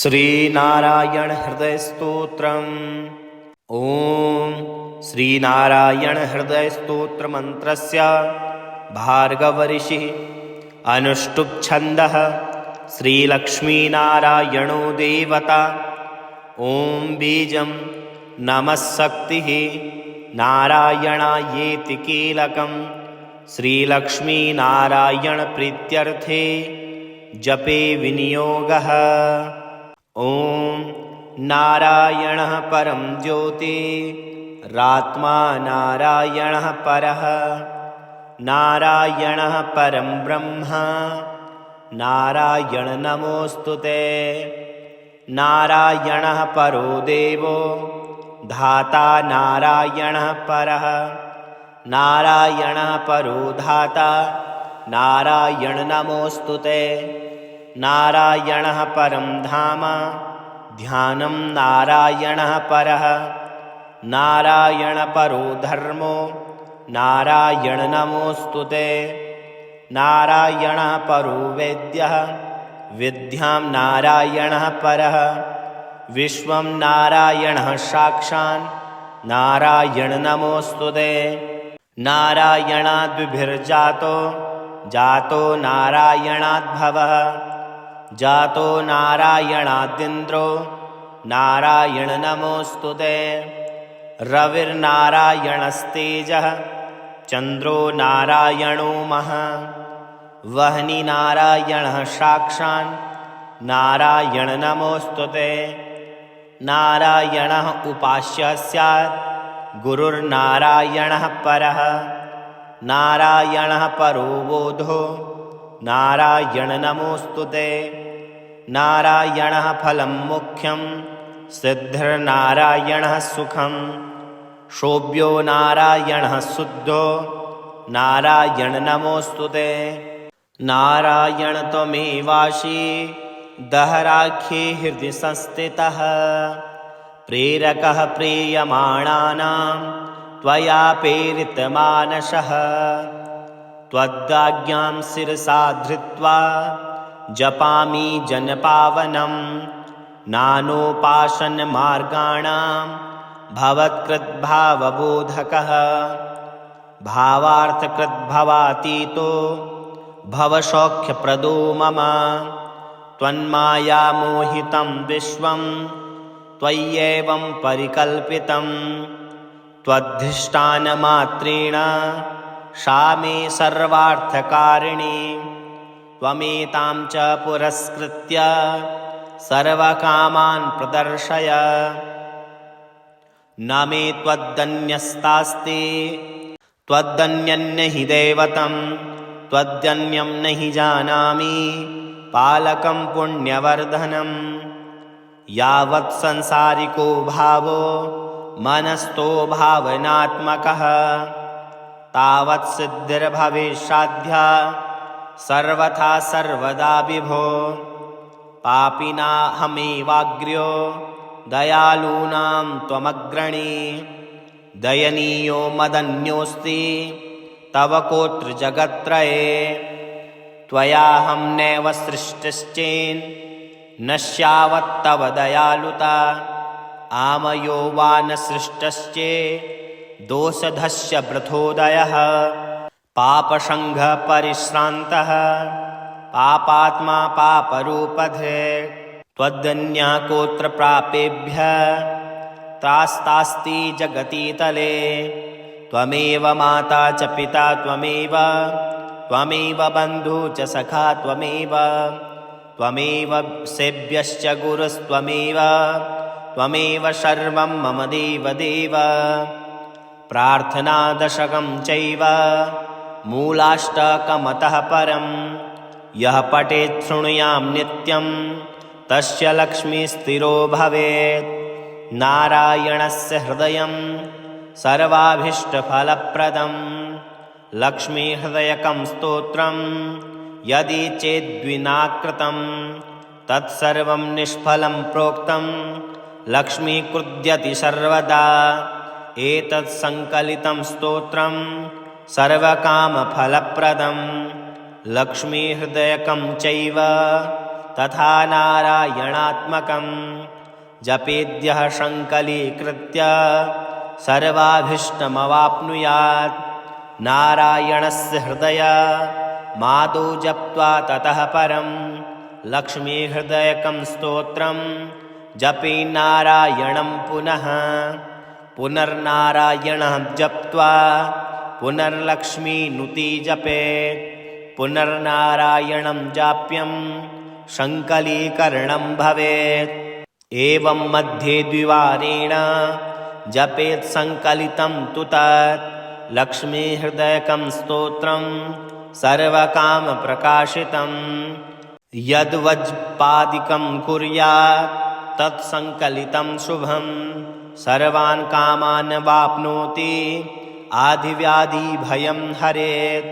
श्रीनारायण हृदय स्तोत्रम्। ओम श्रीनारायण हृदय स्तोत्र मंत्रस्य भार्गव ऋषिः अनुष्टुप् छन्दः श्रीलक्ष्मीनारायणो देवता। ओम बीजं नमः शक्तिः नारायणायेति कीलकं श्रीलक्ष्मीनारायण प्रीत्यर्थे जपे विनियोगः। ओम नारायणः परं ज्योतिरात्मा नारायणः परः नारायणः परं ब्रह्म नारायण नमोस्तुते। नारायणः परो देवो धाता नारायणः परः नारायणः परो धाता नारायण नमोस्तुते। नारायणः परं धाम ध्यानं नारायणः परः नारायण परो धर्मो नारायण नमोस्तुते। नारायणः परो वेद्यः विद्यां नारायणः परः विश्वं नारायणः साक्षान् नारायण नमोस्तुते। नारायणाद्विभिर्जातो जातो नारायणाद्भवः जातो नारायणादिन्द्रो नारायण नमोस्तुते। रविर्नारायणस्तेजः चन्द्रो नारायणो महः वह्नि नारायणः साक्षान् नारायण नमोस्तुते। नारायणः उपास्यः स्यात् गुरुर्नारायणः परः नारायणः परो बोधो नारायण नमोस्तुते। नारायणः फलं मुख्यं सिद्धिर्नारायणः सुखं शोभ्यो नारायणः शुद्धो नारायण नमोस्तुते। नारायण त्वमेवासि दहराख्ये हृदि संस्थितः प्रेरकः प्रीयमाणानां त्वया प्रेरितमानसः त्वदाज्ञां शिरसा धृत्वा जपामि जनपावनं नानोपासनमार्गाणां भवत्कृद्भावबोधकः भावार्थकृद्भवातीतो भवसौख्यप्रदो मम त्वन्मायामोहितं विश्वं त्वय्येवं परिकल्पितं त्वद्धिष्ठानमात्रेण सा मे सर्वार्थकारिणी। त्वमेतां च पुरस्कृत्य सर्वकामान् प्रदर्शय। न मे त्वदन्यस्तास्ति त्वदन्यन्न हि दैवतं त्वदन्यं न हि जानामि पालकं पुण्यवर्धनं। यावत् संसारिको भावो मनस्थो भावनात्मकः तावत् सिद्धिर्भवेत्साध्या सर्वथा सर्वदा विभो। पापिनाहमेवाग्र्यो दयालूनां त्वमग्रणी दयनीयो मदन्योऽस्ति तव कोत्र जगत्त्रये। त्वयाहं नैव सृष्टश्चेन् नश्यावत्तव दयालुता आमयो वा न सृष्टश्चे दोषधस्य वृथोदयः। पापसङ्घः परिश्रान्तः पापात्मा पापरूपधे त्वदन्यः कोत्र प्रापेभ्यः त्रास्तास्ति जगतीतले। त्वमेव माता च पिता त्वमेव त्वमेव बन्धुः च सखा त्वमेव त्वमेव सेव्यश्च गुरुस्त्वमेव त्वमेव सर्वं मम देवदेव। प्रार्थनादशकं चैव मूलाष्टकमतः परं यः पठेत् शृणुयां नित्यं तस्य लक्ष्मीस्थिरो भवेत्। नारायणस्य हृदयं सर्वाभीष्टफलप्रदं लक्ष्मीहृदयकं स्तोत्रं यदि चेद्विनाकृतं तत्सर्वं निष्फलं प्रोक्तं लक्ष्मीकृद्यति सर्वदा। एतत् संकलितं स्तोत्रं सर्वकामफलप्रदं लक्ष्मीहृदयकं चैव तथा नारायणात्मकं जपेद्यः सङ्कलीकृत्य सर्वाभीष्टमवाप्नुयात्। नारायणस्य हृदय मादौ जप्त्वा ततः परं लक्ष्मीहृदयकं स्तोत्रं जपे नारायणं पुनः पुनर्नारायणः जप्त्वा पुनर्लक्ष्मीनुति जपेत्। पुनर्नारायणं जाप्यं सङ्कलीकरणं भवेत्। एवं मध्ये द्विवारेण जपेत् सङ्कलितं तु तत् लक्ष्मीहृदयकं स्तोत्रं सर्वकामप्रकाशितं। यद्वज्पादिकं कुर्यात् तत्सङ्कलितं शुभं सर्वान् कामान् वाप्नोति आधिव्याधिभयं हरेत्।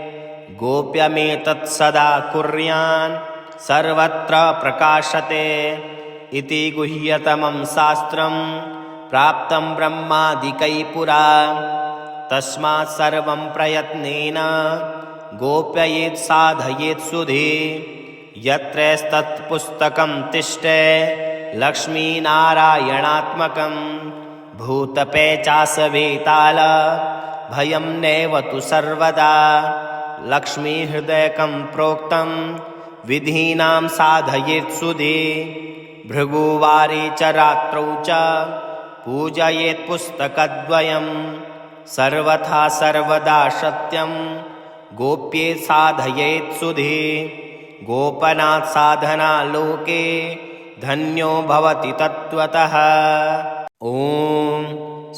गोप्यमेतत् सदा कुर्यान् सर्वत्र प्रकाशते इति गुह्यतमं शास्त्रं प्राप्तं ब्रह्मादिकैः पुरा। तस्मात् सर्वं प्रयत्नेन गोप्ययेत् साधयेत् सुधे। यत्रैस्तत्पुस्तकं तिष्ठे लक्ष्मीनारायणात्मकं भूतपेचासवेताल भयं नैव तु सर्वदा। लक्ष्मीहृदयकं प्रोक्तं विधीनां साधयेत् सुधे। भृगुवारे च रात्रौ च पूजयेत् पुस्तकद्वयं सर्वथा सर्वदा सत्यं गोप्ये साधयेत् सुधे। गोपनात् साधना लोके धन्यो भवति तत्त्वतः। ॐ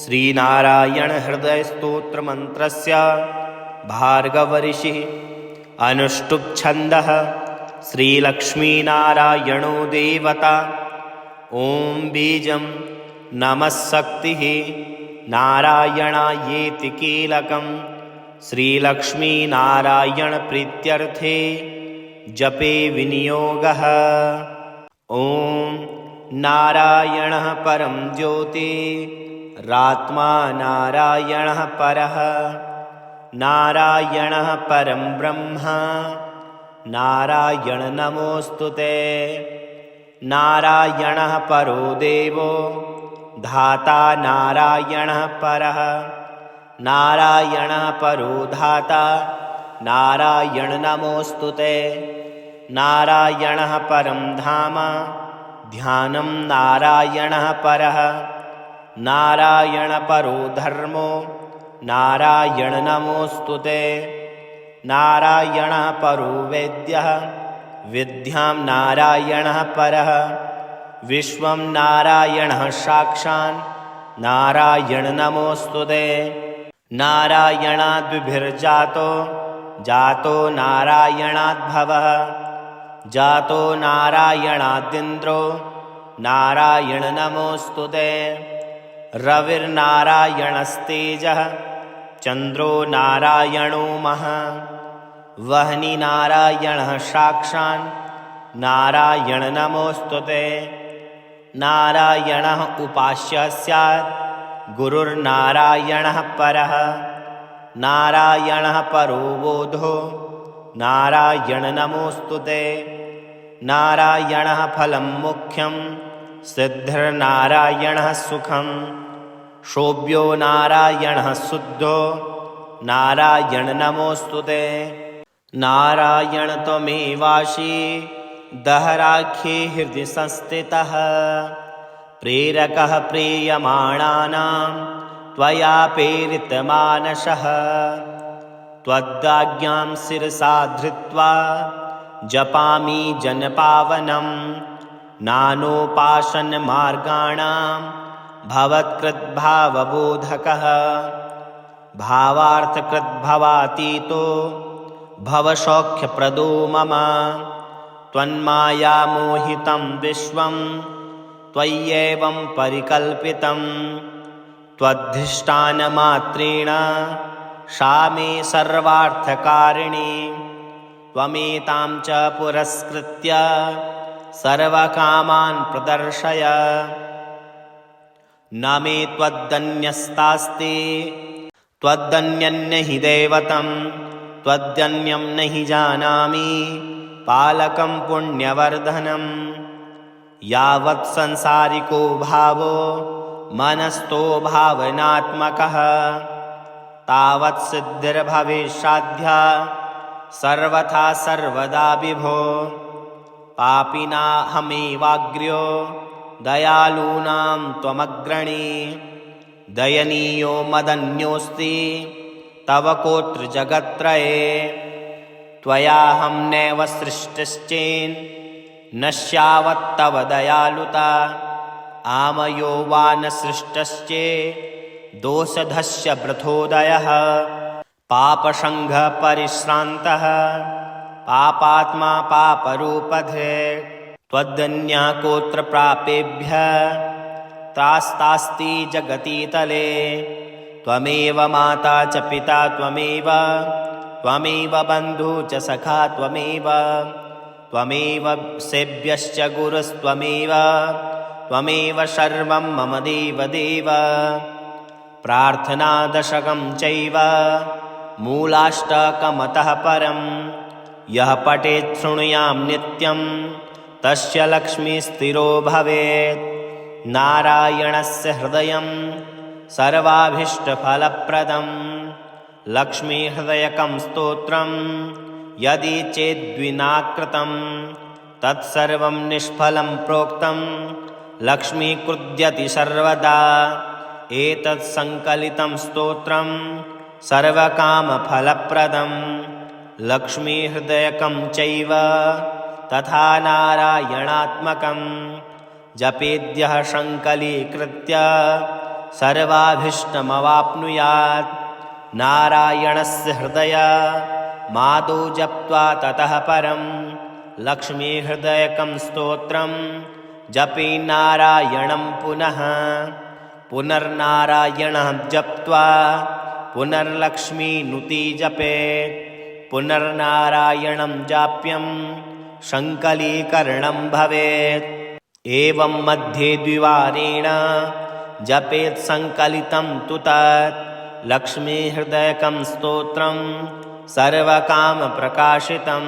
श्रीनारायण हृदय स्तोत्र मंत्रस्य भार्गवऋषिः अनुष्टुप् छन्दः श्रीलक्ष्मीनारायणो देवता। ॐ बीजं नमः शक्तिः नारायणायेति कीलकं श्रीलक्ष्मीनारायण प्रीत्यर्थे जपे विनियोगः। ॐ नारायणः परं ज्योतिरात्मा नारायणः परः नारायणः परं ब्रह्म नारायण नमोऽस्तुते। नारायणः परो देवो धाता नारायणः परः नारायणः परो धाता नारायण नमोऽस्तुते। नारायणः परं धाम ध्यानं नारायणः परः नारायण परो धर्मो नारायण नमोऽस्तुते। नारायणः परो वेद्यः विद्यां नारायणः परः विश्वं नारायणः साक्षात् नारायण नमोऽस्तुते। नारायणाद्विभिर्जातो जातो नारायणाद्भवः जातो नारायणादिन्द्रो नारायण नमोऽस्तुते। रविर्नारायणस्तेजः चन्द्रो नारायणो महः वह्नि नारायणः साक्षात् नारायण नमोऽस्तुते। नारायणः उपास्यः स्यात् गुरुर्नारायणः परः नारायणः परो बोधो नारायण नमोऽस्तुते। नारायणः फलं मुख्यं सिद्धिर्नारायणः सुखं शोभ्यो नारायणः शुद्धो नारायण नमोऽस्तुते। नारायण त्वमेवासि दहराख्ये हृदि संस्थितः प्रेरकः प्रेयमाणानां त्वया प्रेरितमानसः। त्वदाज्ञां शिरसा धृत्वा जपामि जनपावनं नानोपासनमार्गाणां भवत्कृद्भावबोधकः भावार्थकृद्भवातीतो भवसौख्यप्रदो मम। त्वन्मायामोहितं विश्वं त्वय्येवं परिकल्पितं त्वद्धिष्ठानमात्रेण सा मे सर्वार्थकारिणी। त्वमेतां च पुरस्कृत्य सर्वकामान् प्रदर्शय। न मे त्वदन्यस्तास्ति त्वदन्यं न हि दैवतं त्वदन्यं न हि जानामि पालकं पुण्यवर्धनं। यावत् संसारिको भावो मनस्थो भावनात्मकः तावत् सिद्धिर्भविष्याद्या सर्वथा सर्वदा विभो। पापिनाहमेवाग्र्यो दयालूनां त्वमग्रणी। दयनीयो मदन्योऽस्ति तव कोत्र जगत्त्रये। त्वयाहं नैव सृष्टश्चेन्नश्यावत्तव दयालुता। आमयो वा न सृष्टश्चे दोषधस्य वृथोदयः। पापसङ्घपरिश्रान्तः पापात्मा पापरूपधे। त्वदन्यः कोत्र प्रापेभ्यः त्रास्तास्ति जगतीतले। त्वमेव माता च पिता त्वमेव बन्धु च सखा त्वमेव सेव्यश्च गुरुस्त्वमेव सर्वं मम देव। प्रार्थनादशकं चैव मूलाष्टकमतः परं। यः पठेत् शृणुयां नित्यं तस्य लक्ष्मीस्थिरो भवेत्। नारायणस्य हृदयं सर्वाभीष्टफलप्रदं। लक्ष्मीहृदयकं स्तोत्रं यदि चेद्विना कृतं तत्सर्वं निष्फलं प्रोक्तं। लक्ष्मीकृद्यति सर्वदा एतत् संकलितं स्तोत्रं सर्वकामफलप्रदं। लक्ष्मीहृदयकं चैव तथा नारायणात्मकं। जपेद्यः संकलीकृत्य सर्वाभीष्टमवाप्नुयात्। नारायणस्य हृदयमादौ जप्त्वा ततः परं लक्ष्मीहृदयकं स्तोत्रं जपे नारायणं पुनः। पुनर्नारायणं जप्त्वा पुनर्लक्ष्मीनुति जपेत्। पुनर्नारायणं जाप्यं संकलीकरणं भवेत्। एवं मध्ये द्विवारेण जपेत् संकलितं तु तत् लक्ष्मीहृदयकं स्तोत्रं सर्वकामप्रकाशितं।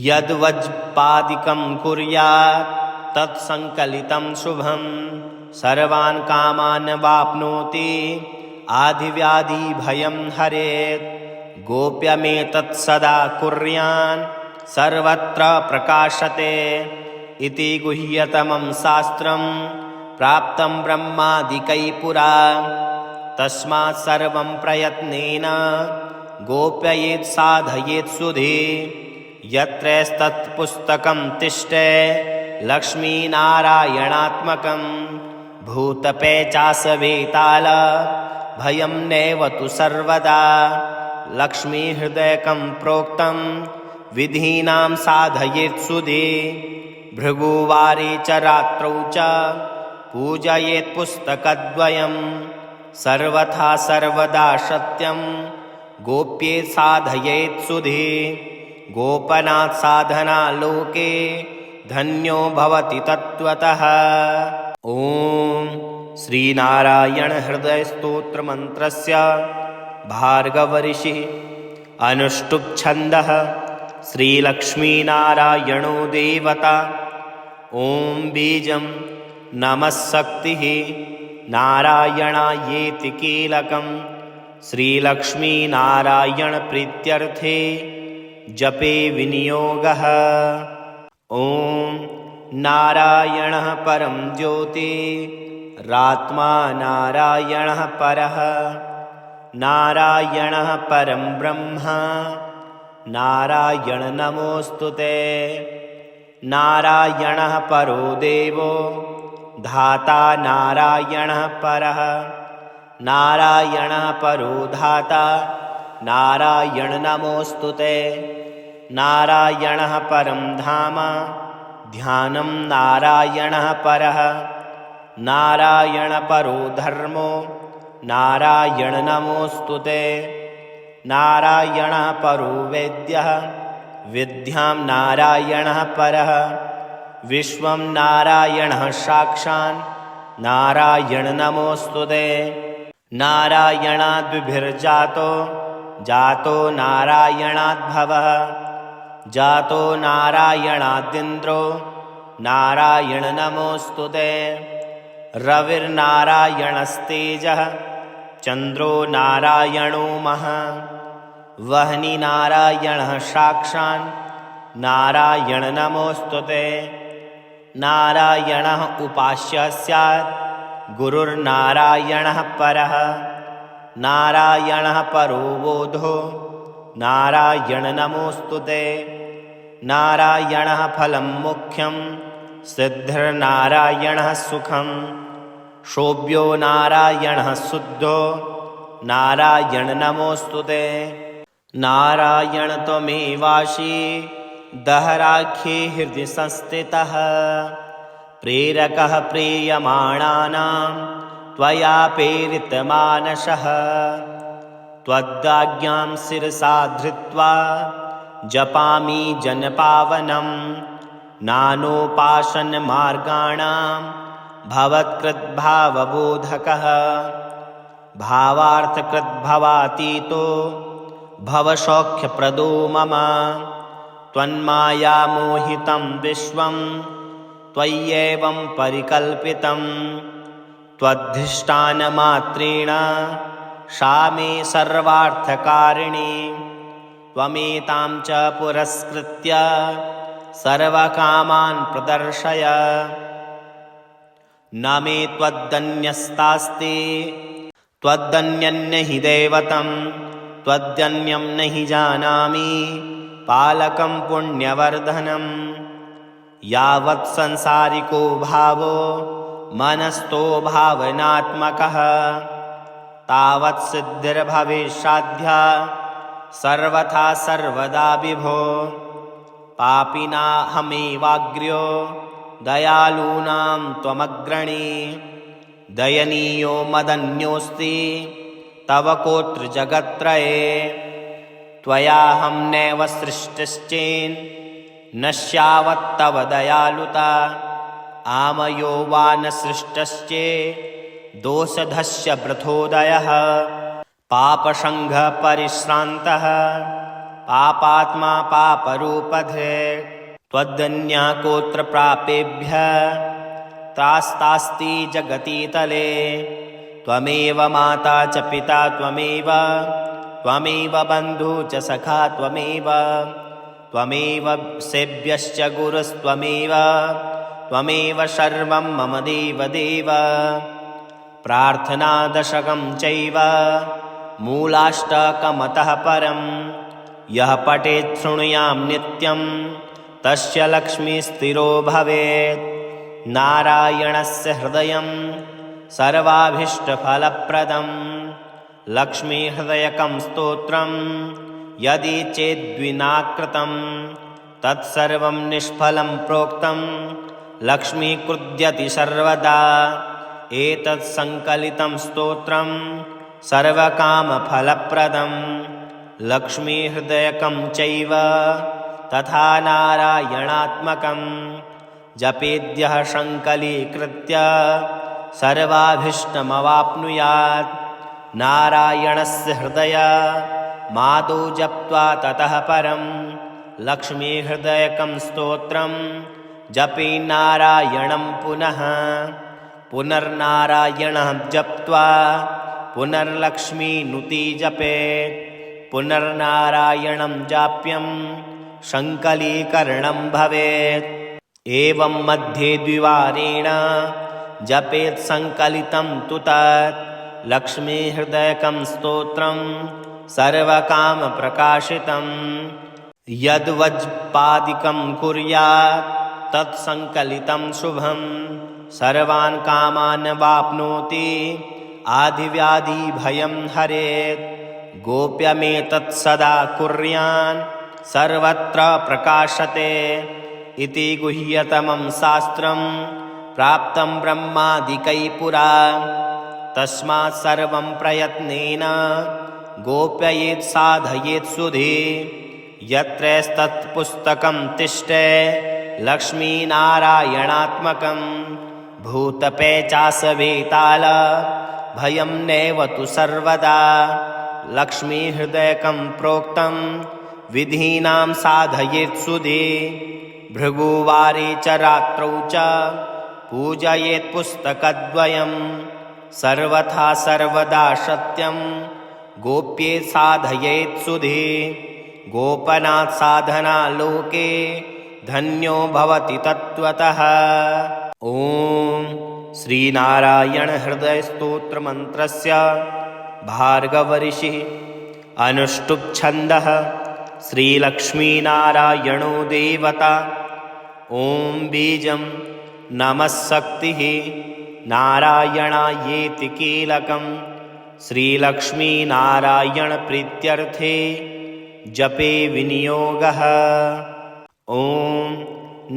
यद्वज्पादिकं कुर्यात् तत्संकलितं शुभं। सर्वान् कामान् वाप्नोति आधिव्याधिभयं हरेत्। गोप्यमेतत् सदा कुर्यान् सर्वत्र प्रकाशते। इति गुह्यतमं शास्त्रं प्राप्तं ब्रह्मादिकैः पुरा। तस्मात् सर्वं प्रयत्नेन गोप्ययेत् साधयेत् सुधे। यत्रैस्तत्पुस्तकं तिष्ठे लक्ष्मीनारायणात्मकं। भूतपेचासवेताल भयं नैव तु सर्वदा। लक्ष्मीहृदयकं प्रोक्तं विधीनां साधयेत् सुधे। भृगुवारे च रात्रौ च पूजयेत् पुस्तकद्वयं। सर्वथा सर्वदा सत्यं गोप्ये साधयेत् सुधे। गोपनात् साधना लोके धन्यो भवति तत्त्वतः। ॐ श्रीनारायण हृदय स्तोत्र मंत्रस्य भार्गवऋषिः अनुष्टुप् छन्दः श्रीलक्ष्मीनारायणो देवता। ॐ बीजं नमः शक्तिः नारायणायेति कीलकं। श्रीलक्ष्मीनारायण प्रीत्यर्थे जपे विनियोगः। ॐ नारायणः परं ज्योतिरात्मा नारायणः परः। नारायणः परं ब्रह्म नारायण नमोऽस्तुते। नारायणः परो देवो धाता नारायणः परः। नारायणः परो धाता नारायण नमोऽस्तुते। नारायणः परं धाम ध्यानं नारायणः परः। नारायण परो धर्मो नारायण नमोऽस्तुते। नारायणः परो वेद्यः विद्यां नारायणः परः। विश्वं नारायणः साक्षान् नारायण नमोऽस्तुते। नारायणाद्विभिर्जातो जातो नारायणाद्भवः। जातो नारायणादिन्द्रो नारायण नमोऽस्तुते। रविर्नारायणस्तेजः चन्द्रो नारायणो महः। वह्नि नारायणः साक्षान् नारायण नमोऽस्तुते। नारायणः उपास्य स्यात् गुरुर्नारायणः परः। नारायणः परो बोधो नारायण नमोऽस्तुते। नारायणः फलं मुख्यं सिद्धिर्नारायणः सुखं। शोभ्यो नारायणः शुद्धो नारायण नमोऽस्तुते। नारायण त्वमेवासि दहराख्ये हृदि संस्थितः। प्रेरकः प्रीयमाणानां त्वया प्रेरितमानसः। त्वदाज्ञां शिरसा धृत्वा जपामि जनपावनं। नानोपासनमार्गाणां भवत्कृद्भावबोधकः। भावार्थकृद्भवातीतो भवसौख्यप्रदो मम। त्वन्मायामोहितं विश्वं त्वय्येवं परिकल्पितं। त्वद्धिष्ठानमात्रेण सा मे सर्वार्थकारिणी। त्वमेतां च पुरस्कृत्य सर्वकामान् प्रदर्शय। न मे त्वदन्यस्तास्ति त्वदन्यन्न हि दैवतं। त्वदन्यं न हि जानामि पालकं पुण्यवर्धनं। यावत् संसारिको भावो मनस्थो भावनात्मकः तावत् सिद्धिर्भवेत्साध्या सर्वथा सर्वदा विभो। पापिनाहमेवाग्र्यो दयालूनां त्वमग्रणी। दयनीयो मदन्योऽस्ति तव कोत्र जगत्त्रये। त्वयाहं नैव सृष्टश्चेन् नश्यावत्तव दयालुता। आमयो वा न सृष्टश्चे दोषधस्य वृथोदयः। पापसङ्घपरिश्रान्तः पापात्मा पापरूपधे। त्वदन्यः कोत्र प्रापेभ्यः त्रास्तास्ति जगतीतले। त्वमेव माता च पिता त्वमेव त्वमेव बन्धु च सखा त्वमेव। त्वमेव सेव्यश्च गुरुस्त्वमेव त्वमेव सर्वं मम देवदेव। प्रार्थनादशकं चैव मूलाष्टकमतः परं। यः पठेत् शृणुयां नित्यं तस्य लक्ष्मीस्थिरो भवेत्। नारायणस्य हृदयं सर्वाभीष्टफलप्रदं। लक्ष्मीहृदयकं स्तोत्रं यदि चेद्विनाकृतं तत्सर्वं निष्फलं प्रोक्तं। लक्ष्मीकृद्यति सर्वदा एतत् सङ्कलितं स्तोत्रं सर्वकामफलप्रदं। लक्ष्मीहृदयकं चैव तथा नारायणात्मकं। जपेद्यः सङ्कलीकृत्य सर्वाभीष्टमवाप्नुयात्। नारायणस्य हृदय मादौ जप्त्वा ततः परं लक्ष्मीहृदयकं स्तोत्रं जपे नारायणं पुनः। पुनर्नारायणः जप्त्वा पुनर्लक्ष्मीनुति जपेत्। पुनर्नारायणं जाप्यं सङ्कलीकरणं भवेत्। एवं मध्ये द्विवारेण जपेत् सङ्कलितं तु तत् लक्ष्मीहृदयकं स्तोत्रं सर्वकामप्रकाशितं। यद्वज्पादिकं कुर्यात् तत्सङ्कलितं शुभं। सर्वान् कामान् वाप्नोति आदिव्याधिभयं हरेत्। गोप्यमेतत् सदा कुर्यान् सर्वत्र प्रकाशते। इति गुह्यतमं शास्त्रं प्राप्तं ब्रह्मादिकैः पुरा। तस्मात् सर्वं प्रयत्नेन गोप्ययेत् साधयेत् सुधे। यत्रैस्तत्पुस्तकं तिष्ठे लक्ष्मीनारायणात्मकं। भूतपेचासवेताल भयं नैव तु सर्वदा। लक्ष्मीहृदयकं प्रोक्तं विधीनां साधयेत् सुधे भृगुवारे च रात्रौ च पूजयेत् पुस्तकद्वयं सर्वथा सर्वदा सत्यं गोप्ये साधयेत् सुधे गोपनात् साधना लोके धन्यो भवति तत्त्वतः। ॐ श्रीनारायण हृदय स्तोत्र मंत्रस्य भार्गव ऋषिः अनुष्टुप् छन्दः श्रीलक्ष्मीनारायणो देवता। ॐ बीजं नमः शक्तिः नारायणायेति कीलकं श्रीलक्ष्मीनारायण प्रीत्यर्थे जपे विनियोगः। ॐ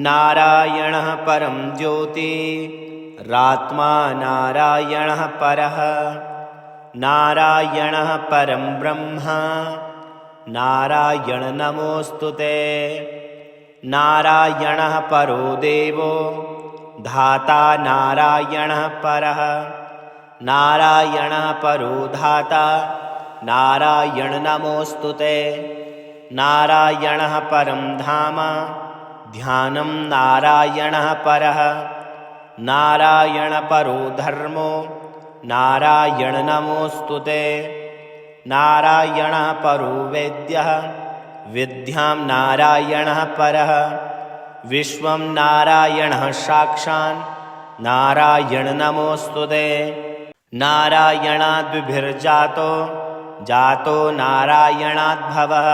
नारायणः परं ज्योतिरात्मा नारायणः परः नारायणः परं ब्रह्म नारायण नमोऽस्तुते नारायणः परो देवो धाता नारायणः परः नारायणः परो धाता नारायण नमोऽस्तुते नारायणः परं धाम ध्यानं नारायणः परः नारायण परो धर्मो नारायण नमोऽस्तुते नारायणः परो वेद्यः विद्यां नारायणः परः विश्वं नारायणः साक्षान् नारायण नमोऽस्तुते नारायणाद्विभिर्जातो जातो नारायणाद्भवः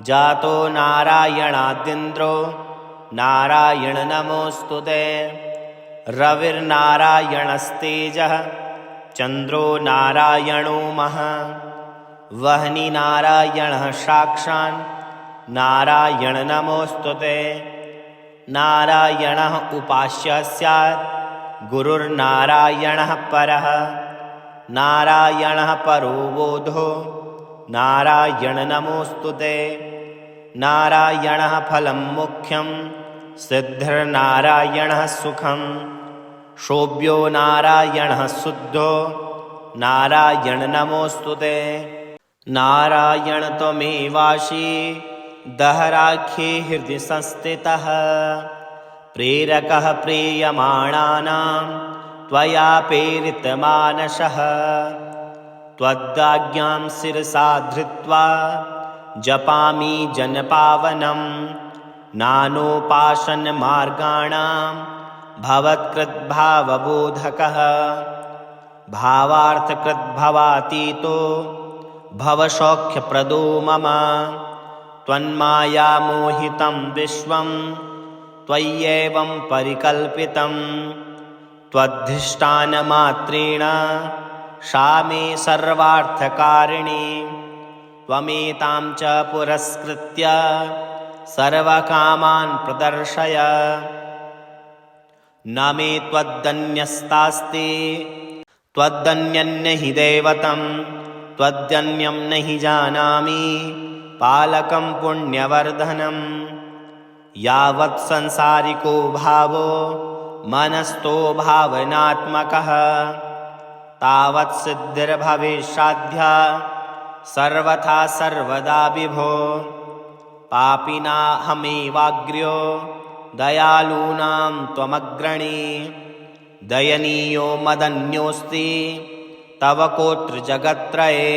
जातो नारायणादिन्द्रो नारायण नमोऽस्तुते रविर्नारायणस्तेजः चन्द्रो नारायणो महः वह्नि नारायणः साक्षान् नारायण नमोऽस्तुते नारायणः उपास्यः स्यात् गुरुर्नारायणः परः नारायणः परो बोधो नारायण नमोऽस्तुते नारायणः फलं मुख्यं सिद्धिर्नारायणः सुखं शोभ्यो नारायणः शुद्धो नारायण नमोऽस्तुते नारायण त्वमेवासि दहराख्ये हृदि संस्थितः प्रेरकः प्रीयमाणानां त्वया प्रेरितमानसः त्वदाज्ञां शिरसा धृत्वा जपामि जनपावनं नानोपासनमार्गाणां भवत्कृद्भावबोधकः भावार्थकृद्भवातीतो भवसौख्यप्रदो मम त्वन्मायामोहितं विश्वं त्वय्येवं परिकल्पितं त्वद्धिष्ठानमात्रेण सा मे सर्वार्थकारिणी त्वमेतां च पुरस्कृत्य सर्वकामान् प्रदर्शय न मे त्वदन्यस्तास्ति त्वदन्यन्न हि दैवतं त्वदन्यं न हि जानामि पालकं पुण्यवर्धनं यावत् संसारिको भावो मनस्थो भावनात्मकः तावत् सिद्धिर्भवेत्साध्या सर्वथा सर्वदा विभो पापिनाहमेवाग्र्यो दयालूनां त्वमग्रणी दयनीयो मदन्योऽस्ति तव कोत्र जगत्त्रये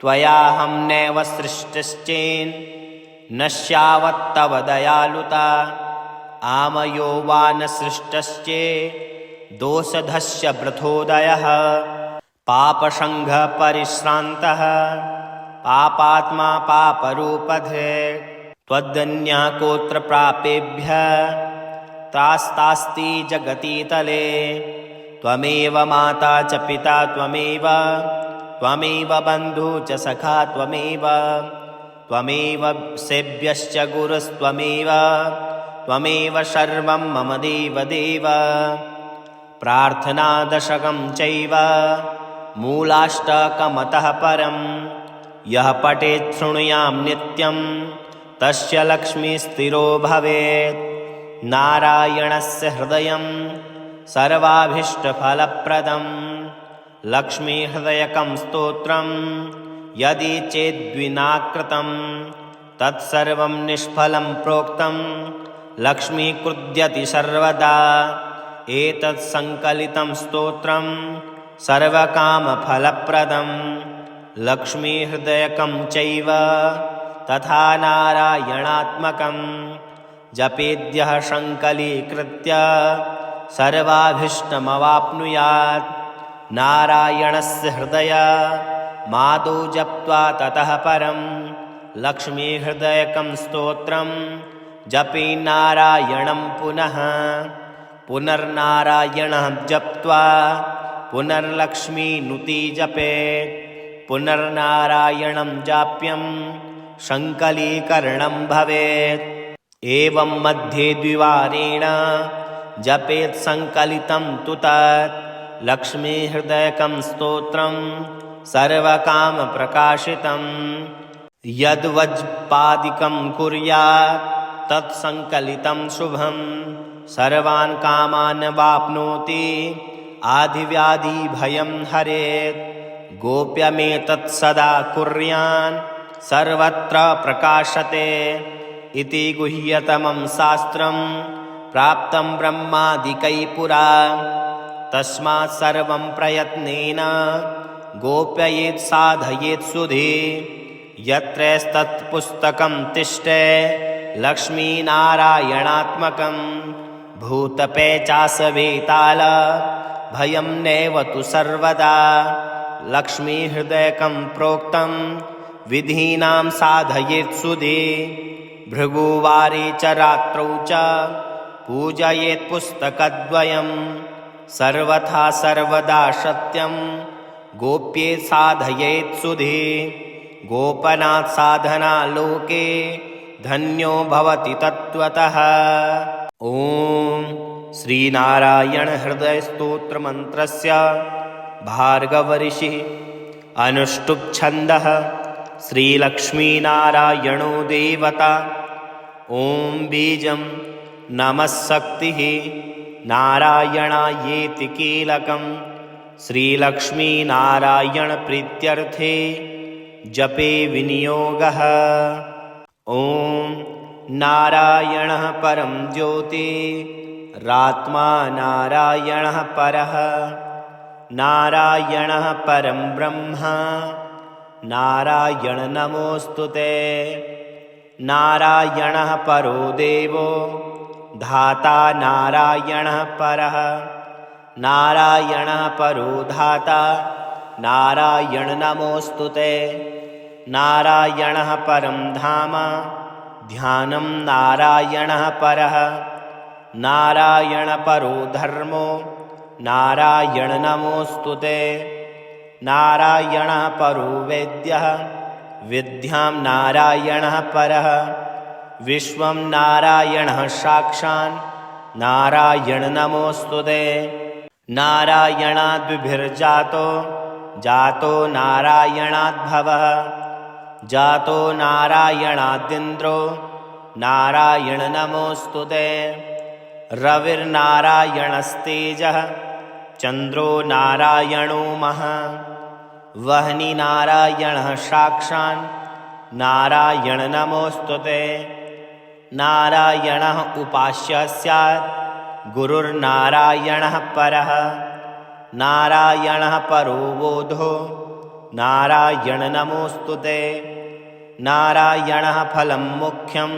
त्वयाहं नैव सृष्टश्चेन् नश्यावत्तव दयालुता आमयो वा न सृष्टश्चे दोषधस्य वृथोदयः पापसङ्घपरिश्रान्तः पापात्मा पापरूपधे त्वदन्यः कोत्र प्रापेभ्यः त्रास्तास्ति जगतीतले त्वमेव माता च पिता त्वमेव बन्धु च सखा त्वमेव सेव्यश्च गुरुस्त्वमेव सर्वं मम देवदेव प्रार्थनादशकं चैव मूलाष्टकमतः परं यः पठेत् शृणुयां नित्यं तस्य लक्ष्मीस्थिरो भवेत् नारायणस्य हृदयं सर्वाभीष्टफलप्रदं लक्ष्मीहृदयकं स्तोत्रं यदि चेद्विना कृतं तत्सर्वं निष्फलं प्रोक्तं लक्ष्मीकृद्यति सर्वदा एतत् संकलितं स्तोत्रं सर्वकामफलप्रदं लक्ष्मीहृदयकं चैव तथा नारायणात्मकं जपेद्यः संकलीकृत्य सर्वाभीष्टमवाप्नुयात् नारायणस्य हृदय मादौ जप्त्वा ततः परं लक्ष्मीहृदयकं स्तोत्रं जपे नारायणं पुनः पुनर्नारायणः जप्त्वा पुनर्लक्ष्मीनुति जपेत् पुनर्नारायणं जाप्यं संकलीकरणं भवेत् एवं मध्ये द्विवारेण जपेत् संकलितं तु तत् लक्ष्मीहृदयकं स्तोत्रं सर्वकामप्रकाशितं यद्वज्पादिकं कुर्यात् तत्संकलितं शुभं सर्वान् कामान् वाप्नोति आधिव्याधिभयं हरेत् गोप्यमेतत् सदा कुर्यान् सर्वत्र प्रकाशते इति गुह्यतमं शास्त्रं प्राप्तं ब्रह्मादिकैः पुरा तस्मात् सर्वं प्रयत्नेन गोप्ययेत् साधयेत् सुधे यत्रैस्तत्पुस्तकं तिष्ठे लक्ष्मीनारायणात्मकं भूतपेचासवेताल भयं नैव तु सर्वदा लक्ष्मीहृदयकं प्रोक्तं विधीनां साधयेत् सुधे भृगुवारे च रात्रौ च पूजयेत् पुस्तकद्वयं सर्वथा सर्वदा सत्यं गोप्ये साधयेत् सुधे गोपनात् साधना लोके धन्यो भवति तत्त्वतः। ॐ श्रीनारायण हृदय स्तोत्र मंत्रस्य भार्गवऋषिः अनुष्टुप् छन्दः श्रीलक्ष्मीनारायणो देवता। ॐ बीजं नमः शक्तिः नारायणायेति कीलकं श्रीलक्ष्मीनारायण प्रीत्यर्थे जपे विनियोगः। ॐ नारायणः परं ज्योतिरात्मा नारायणः परः नारायणः परं ब्रह्म नारायण नमोऽस्तुते नारायणः परो देवो धाता नारायणः परः नारायणः परो धाता नारायण नमोऽस्तुते नारायणः परं धाम ध्यानं नारायणः परः नारायण परो धर्मो नारायण नमोऽस्तुते नारायणः परो वेद्यः विद्यां नारायणः परः विश्वं नारायणः साक्षान् नारायण नमोऽस्तुते नारायणाद्विभिर्जातो जातो नारायणाद्भवः जातो नारायणादिन्द्रो नारायण नमोऽस्तुते रविर्नारायणस्तेजः चन्द्रो नारायणो महः वह्नि नारायणः साक्षान् नारायण नमोऽस्तुते नारायणः उपास्य स्यात् गुरुर्नारायणः परः नारायणः परो बोधो नारायण नमोऽस्तुते नारायणः फलं मुख्यं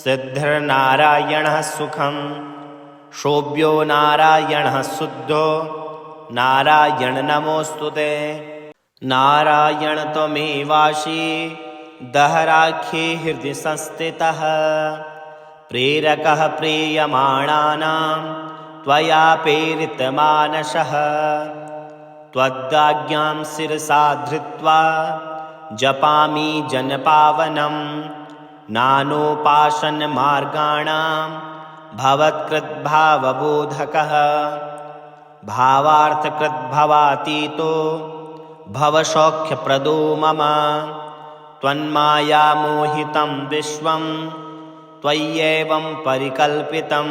सिद्धिर्नारायणः सुखं शोभ्यो नारायणः शुद्धो नारायण नमोऽस्तुते नारायण त्वमेवासि दहराख्ये हृदि संस्थितः प्रेरकः प्रीयमाणानां त्वया प्रेरितमानसः त्वदाज्ञां शिरसा धृत्वा जपामि जनपावनं नानोपासनमार्गाणां भवत्कृद्भावबोधकः भावार्थकृद्भवातीतो भवसौख्यप्रदो मम त्वन्मायामोहितं विश्वं त्वय्येवं परिकल्पितं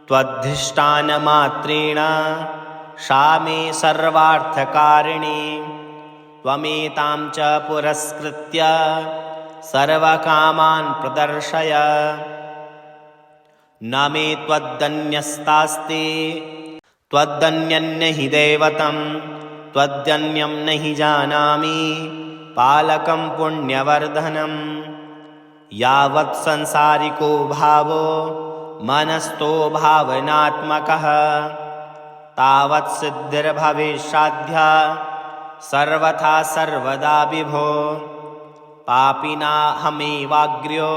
त्वद्धिष्ठानमात्रेण सा मे सर्वार्थकारिणी त्वमेतां च पुरस्कृत्य सर्वकामान् प्रदर्शय। न मे त्वदन्यस्तास्ति त्वदन्यन्न हि दैवतं त्वदन्यं न हि जानामि पालकं पुण्यवर्धनम्। यावत् संसारिको भावो मनस्तो भावनात्मकः तावत् सिद्धिर्भविष्याद्या सर्वथा सर्वदा विभो। पापिनाहमेवाग्र्यो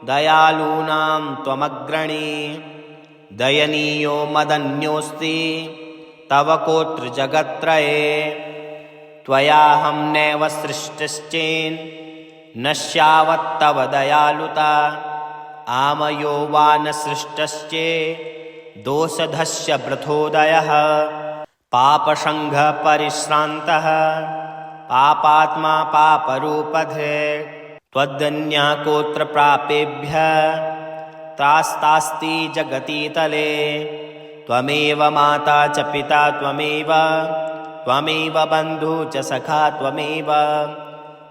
दयालूनां त्वमग्रणी दयनीयो मदन्योऽस्ति तव कोत्र जगत्त्रये। त्वयाहं नैव सृष्टिश्चेन् नश्यावत्तव दयालुता आमयो वा न सृष्टश्चे दोषधस्य प्रथोदयः। पापसङ्घपरिश्रान्तः पापात्मा पापरूपधे त्वदन्यः कोत्र प्रापेभ्यः त्रास्तास्ति जगतीतले। त्वमेव माता च पिता त्वमेव त्वमेव बन्धु च सखा त्वमेव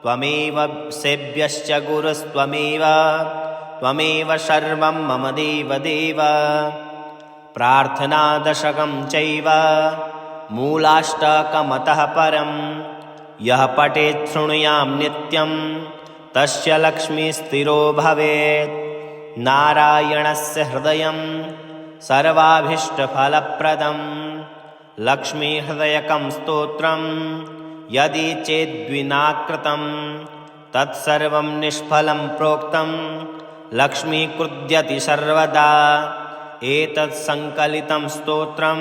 त्वमेव सेव्यश्च गुरुस्त्वमेव त्वमेव सर्वं मम देवदेव। प्रार्थनादशकं चैव मूलाष्टकमतः परं यः पठेत् शृणुयां नित्यं तस्य लक्ष्मीस्थिरो भवेत्। नारायणस्य हृदयं सर्वाभीष्टफलप्रदं लक्ष्मीहृदयकं स्तोत्रं यदि चेद्विनाकृतं तत्सर्वं निष्फलं प्रोक्तं लक्ष्मीकृद्यति सर्वदा। एतत् संकलितं स्तोत्रं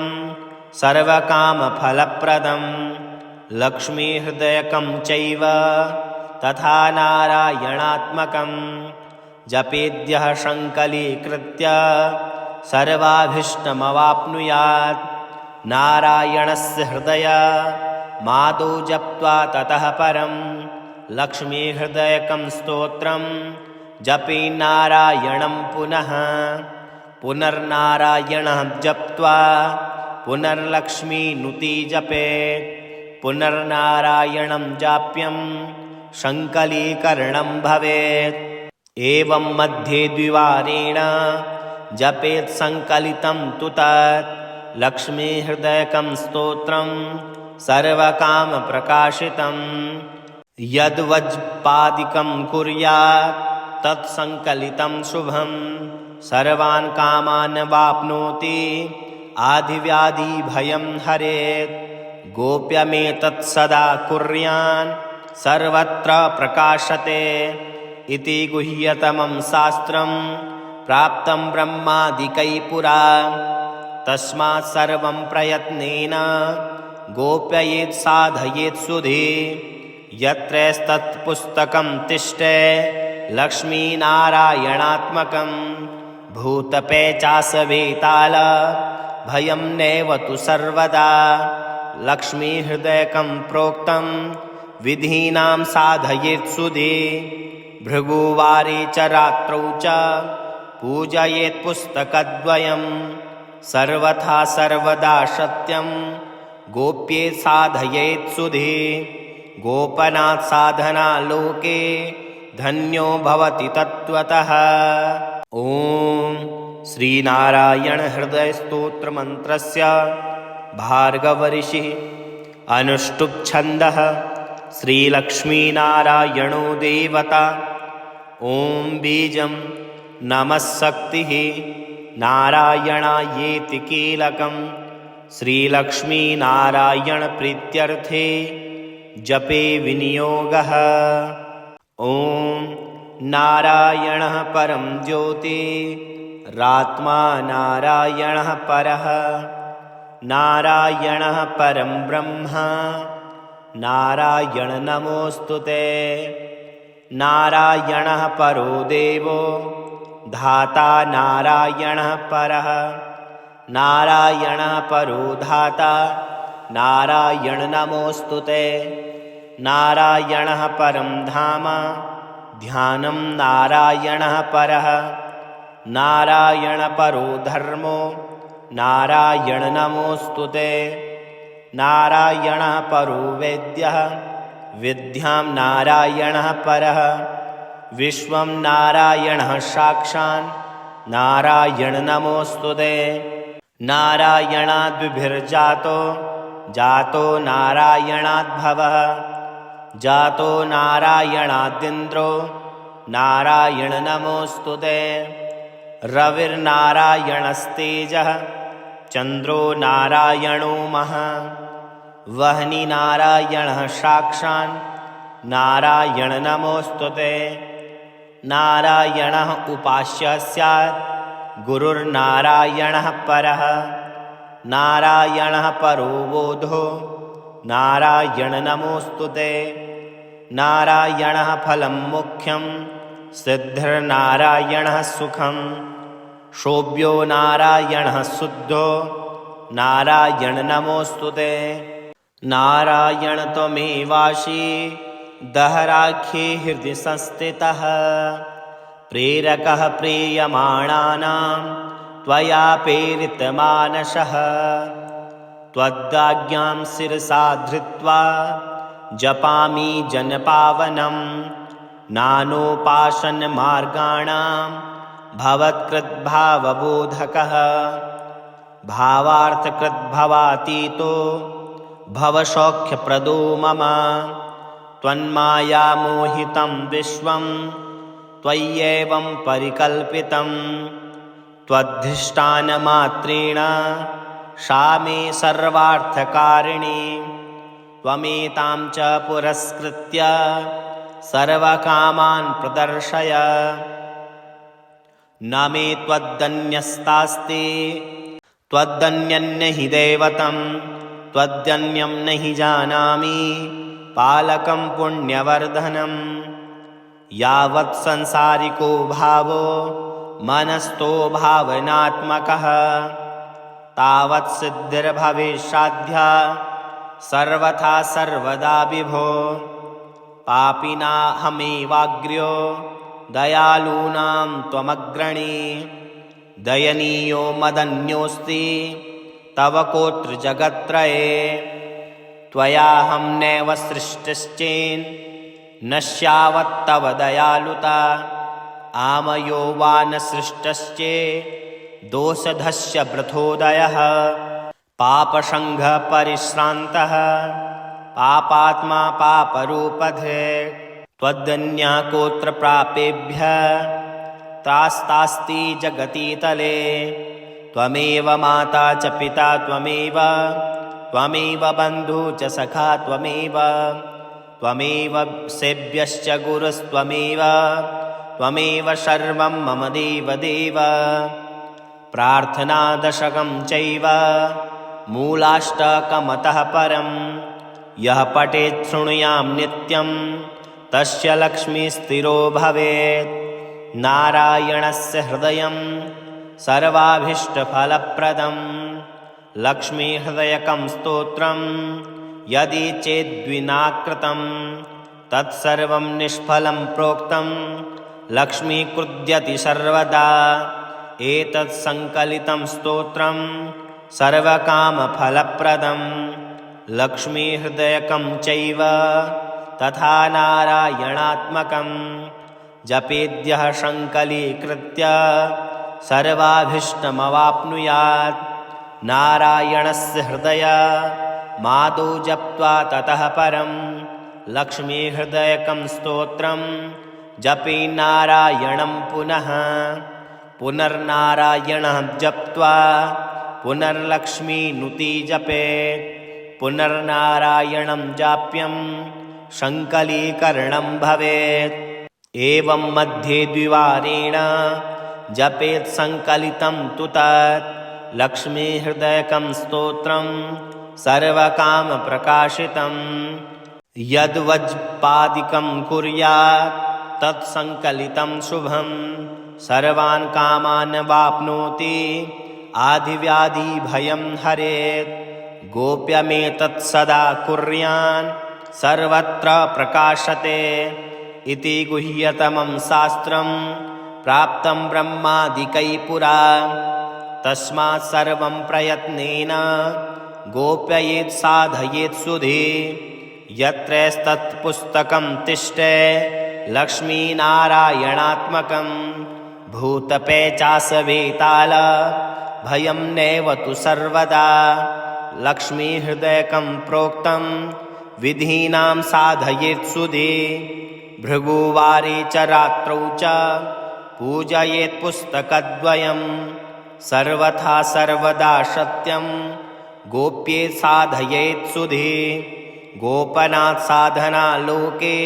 सर्वकामफलप्रदं लक्ष्मीहृदयकं चैव तथा नारायणात्मकं जपेद्यः संकलीकृत्य सर्वाभीष्टमवाप्नुयात्। नारायणस्य हृदय मादौ जप्त्वा ततः परं लक्ष्मीहृदयकं स्तोत्रं जपे नारायणं पुनः पुनर्नारायणः जप्त्वा पुनर्लक्ष्मीनुति जपेत्। पुनर्नारायणं जाप्यं संकलीकरणं भवेत्। एवं मध्ये द्विवारेण जपेत् संकलितं तु तत् लक्ष्मीहृदयकं स्तोत्रं सर्वकामप्रकाशितं। यद्वज्पादिकं कुर्यात् तत्संकलितं शुभं सर्वान् कामान् वाप्नोति आधिव्याधिभयं हरेत्। गोप्यमेतत् सदा कुर्यान् सर्वत्र प्रकाशते इति गुह्यतमं शास्त्रं प्राप्तं ब्रह्मादिकैः पुरा। तस्मात् सर्वं प्रयत्नेन गोप्ययेत् साधयेत् सुधे। यत्रैस्तत्पुस्तकं तिष्ठे लक्ष्मीनारायणात्मकं भूतपेचासवेताल भयं नैव तु सर्वदा। लक्ष्मीहृदयकं प्रोक्तं विधीनां साधयेत् सुधे। भृगुवारे च रात्रौ च पूजयेत् पुस्तकद्वयं सर्वथा सर्वदा सत्यं गोप्ये साधयेत् सुधे। गोपनात् साधना लोके धन्यो भवति तत्त्वतः। ॐ श्रीनारायण हृदय स्तोत्र मंत्रस्य भार्गवऋषिः अनुष्टुप् छन्दः श्रीलक्ष्मीनारायणो देवता। ॐ बीजं नमः शक्तिः नारायणायेति कीलकं श्रीलक्ष्मीनारायणप्रीत्यर्थे जपे विनियोगः। ॐ नारायणः परं ज्योतिरात्मा नारायणः परः नारायणः परं ब्रह्म नारायण नमोऽस्तुते। नारायणः परो देवो धाता नारायणः परः नारायणः परो धाता नारायण नमोऽस्तुते। नारायणः परं धाम ध्यानं नारायणः परः नारायण परो धर्मो नारायण नमोऽस्तुते। नारायणः परो वेद्यः विद्यां नारायणः परः विश्वं नारायणः साक्षात् नारायण नमोऽस्तुते। नारायणाद्विभिर्जातो जातो नारायणाद्भवः जातो नारायणादिन्द्रो नारायण नमोऽस्तुते। रविर्नारायणस्तेजः चन्द्रो नारायणो महः वह्नि नारायणः साक्षात् नारायण नमोऽस्तुते। नारायणः उपास्य स्यात् गुरुर्नारायणः परः नारायणः परो बोधो नारायण नमोऽस्तुते। नारायणः फलं मुख्यं सिद्धिर्नारायणः सुखं शोभ्यो नारायणः शुद्धो नारायण नमोऽस्तुते। नारायण त्वमेवासि दहराख्ये हृदि संस्थितः प्रेरकः प्रीयमाणानां त्वया प्रेरितमानसः त्वदाज्ञां शिरसा धृत्वा जपामि जनपावनं नानोपासनमार्गाणां भवत्कृद्भावबोधकः भावार्थकृद्भवातीतो भवसौख्यप्रदो मम त्वन्मायामोहितं विश्वं त्वय्येवं परिकल्पितं त्वद्धिष्ठानमात्रेण सा मे सर्वार्थकारिणी त्वमेतां च पुरस्कृत्य सर्वकामान् प्रदर्शय। न मे त्वदन्यस्तास्ति त्वदन्यन्न हि दैवतं त्वदन्यं न हि जानामि पालकं पुण्यवर्धनं यावत् संसारिको भावो मनस्थो भावनात्मकः तावत् सिद्धिर्भवेत्साध्या सर्वथा सर्वदा विभो पापिनाहमेवाग्र्यो दयालूनां त्वमग्रणी दयनीयो मदन्योऽस्ति तव कोत्र जगत्त्रये त्वयाहं नैव सृष्टश्चेन् नश्यावत्तव दयालुता आमयो वा न सृष्टश्चे दोषधस्य वृथोदयः पापसङ्घपरिश्रान्तः पापात्मा पापरूपधे त्वदन्या कोत्र प्रापेभ्यः त्रास्तास्ति जगतीतले त्वमेव माता च पिता त्वमेव त्वमेव बन्धु च सखा त्वमेव त्वमेव सेव्यश्च गुरुस्त्वमेव त्वमेव सर्वं मम देवदेव प्रार्थनादशकं चैव मूलाष्टकमतः परं यः पठेत् शृणुयां नित्यं तस्य लक्ष्मीस्थिरो भवेत् नारायणस्य हृदयं सर्वाभीष्टफलप्रदं लक्ष्मीहृदयकं स्तोत्रं यदि चेद्विना कृतं तत्सर्वं निष्फलं प्रोक्तं लक्ष्मीकृद्यति सर्वदा एतत् संकलितं स्तोत्रं सर्वकामफलप्रदं लक्ष्मीहृदयकं चैव तथा नारायणात्मकं जपेद्यः संकलीकृत्य सर्वाभीष्टमवाप्नुयात् नारायणस्य हृदय मादौ जप्त्वा ततः परं लक्ष्मीहृदयकं स्तोत्रं जपे नारायणं पुनः पुनर्नारायणः जप्त्वा पुनर्लक्ष्मीनुति जपेत् पुनर्नारायणं जाप्यं संकलीकरणं भवेत् एवं मध्ये द्विवारेण जपेत् संकलितं तु तत् लक्ष्मीहृदयकं स्तोत्रं सर्वकामप्रकाशितं यद्वज्पादिकं कुर्यात् तत्संकलितं शुभं सर्वान् कामान् वाप्नोति आधिव्याधिभयं हरेत् गोप्यमेतत् सदा कुर्यान् सर्वत्र प्रकाशते इति गुह्यतमं शास्त्रं प्राप्तं ब्रह्मादिकै पुरा तस्मात् सर्वं प्रयत्नेन गोप्ययेत् साधयेत् सुधे यत्रैस्तत्पुस्तकं तिष्ठे लक्ष्मीनारायणात्मकं भूतपेचासवेताल भयं नैव तु सर्वदा लक्ष्मीहृदयकं प्रोक्तं विधीनां साधयेत् सुधे भृगुवारे च रात्रौ च पूजयेत् पुस्तकद्वयं सर्वथा सर्वदा सत्यं गोप्येत् साधयेत् सुधे गोपनात् साधना लोके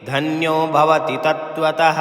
धन्यो भवति तत्त्वतः।